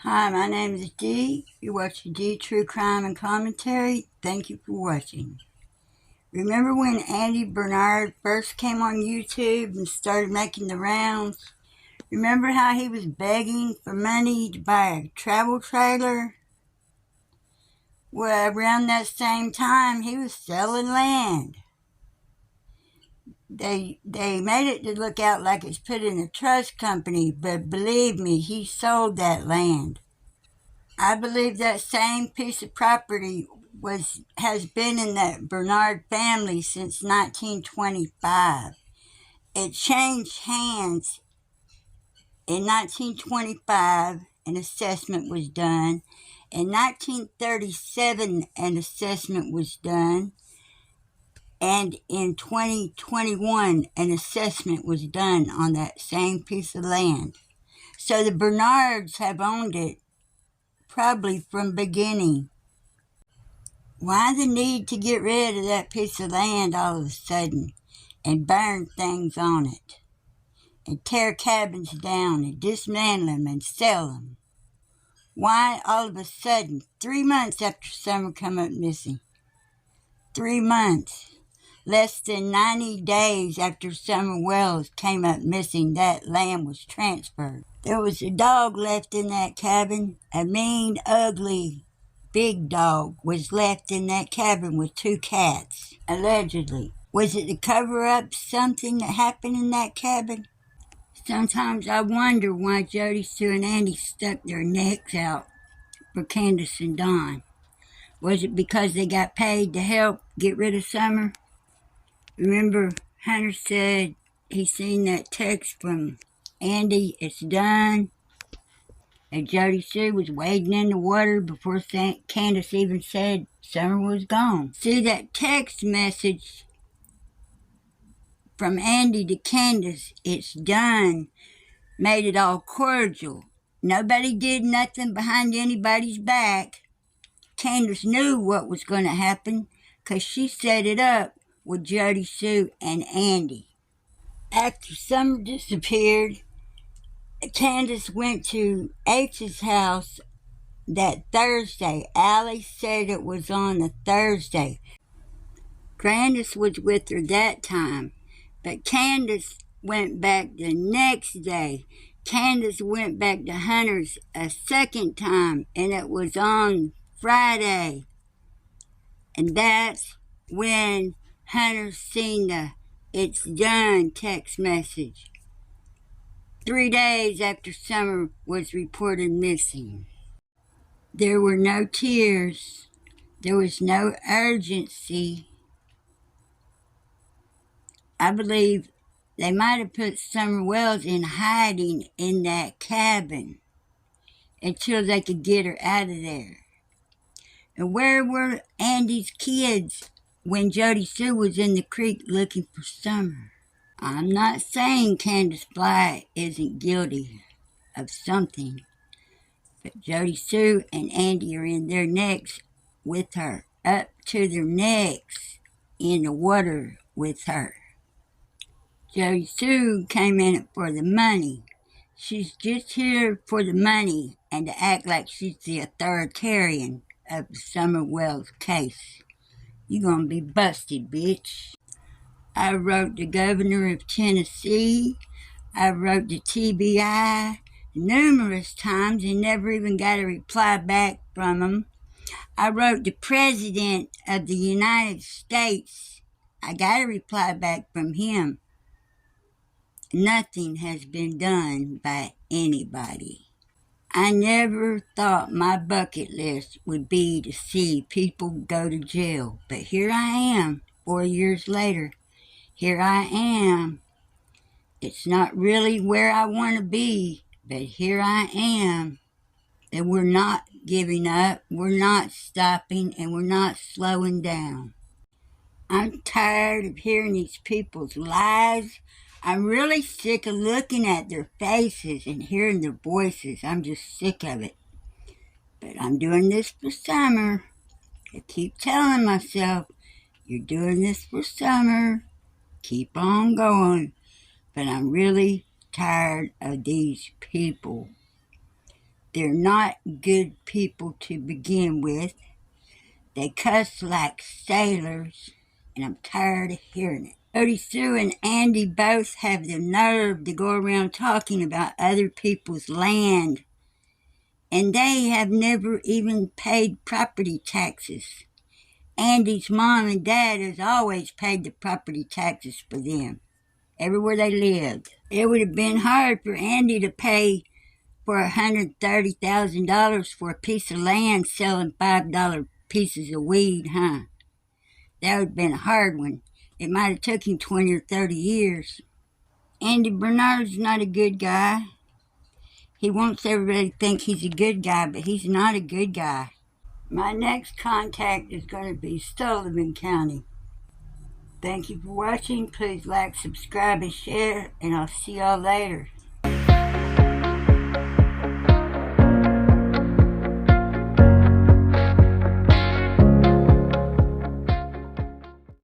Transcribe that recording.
Hi, my name is Dee. You're watching Dee True Crime and Commentary. Thank you for watching. Remember when Andy Bernard first came on YouTube and started making the rounds? Remember how he was begging for money to buy a travel trailer? Well, around that same time, he was selling land. They made it to look out like it's put in a trust company, but believe me, he sold that land. I believe that same piece of property has been in the Bernard family since 1925. It changed hands in 1925. An assessment was done. In 1937, an assessment was done. And in 2021, an assessment was done on that same piece of land. So the Bernards have owned it probably from beginning. Why the need to get rid of that piece of land all of a sudden and burn things on it and tear cabins down and dismantle them and sell them? Why all of a sudden, 3 months after Summer come up missing? 3 months. Less than 90 days after Summer Wells came up missing, that land was transferred. There was a dog left in that cabin, a mean, ugly, big dog was left in that cabin with 2 cats, allegedly. Was it to cover up something that happened in that cabin? Sometimes I wonder why Jody, Sue, and Andy stuck their necks out for Candace and Don. Was it because they got paid to help get rid of Summer? Remember, Hunter said he seen that text from Andy, "It's done." And Jody Sue was wading in the water before Candace even said Summer was gone. See, that text message from Andy to Candace, "It's done," made it all cordial. Nobody did nothing behind anybody's back. Candace knew what was going to happen because she set it up with Jody Sue and Andy. After Summer disappeared, Candace went to H's house that Thursday. Allie said it was on a Thursday. Candace was with her that time, but Candace went back the next day. Candace went back to Hunter's a second time, and it was on Friday. And that's when Hunter seen the "It's done" text message. 3 days after Summer was reported missing. There were no tears. There was no urgency. I believe they might have put Summer Wells in hiding in that cabin until they could get her out of there. And where were Andy's kids when Jody Sue was in the creek looking for Summer? I'm not saying Candace Bly isn't guilty of something, but Jody Sue and Andy are in their necks with her, up to their necks in the water with her. Jody Sue came in it for the money. She's just here for the money and to act like she's the authoritarian of the Summer Wells case. You gonna be busted, bitch. I wrote the governor of Tennessee. I wrote the TBI numerous times and never even got a reply back from them. I wrote the President of the United States. I got a reply back from him. Nothing has been done by anybody. I never thought my bucket list would be to see people go to jail, but here I am, 4 years later. Here I am. It's not really where I want to be, but here I am. And we're not giving up, we're not stopping, and we're not slowing down. I'm tired of hearing these people's lies. I'm really sick of looking at their faces and hearing their voices. I'm just sick of it. But I'm doing this for Summer. I keep telling myself, you're doing this for Summer. Keep on going. But I'm really tired of these people. They're not good people to begin with. They cuss like sailors, and I'm tired of hearing it. Jody Sue and Andy both have the nerve to go around talking about other people's land, and they have never even paid property taxes. Andy's mom and dad has always paid the property taxes for them, everywhere they lived. It would have been hard for Andy to pay for $130,000 for a piece of land selling $5 pieces of weed, huh? That would have been a hard one. It might have took him 20 or 30 years. Andy Bernard's not a good guy. He wants everybody to think he's a good guy, but he's not a good guy. My next contact is going to be Sullivan County. Thank you for watching. Please like, subscribe, and share, and I'll see y'all later.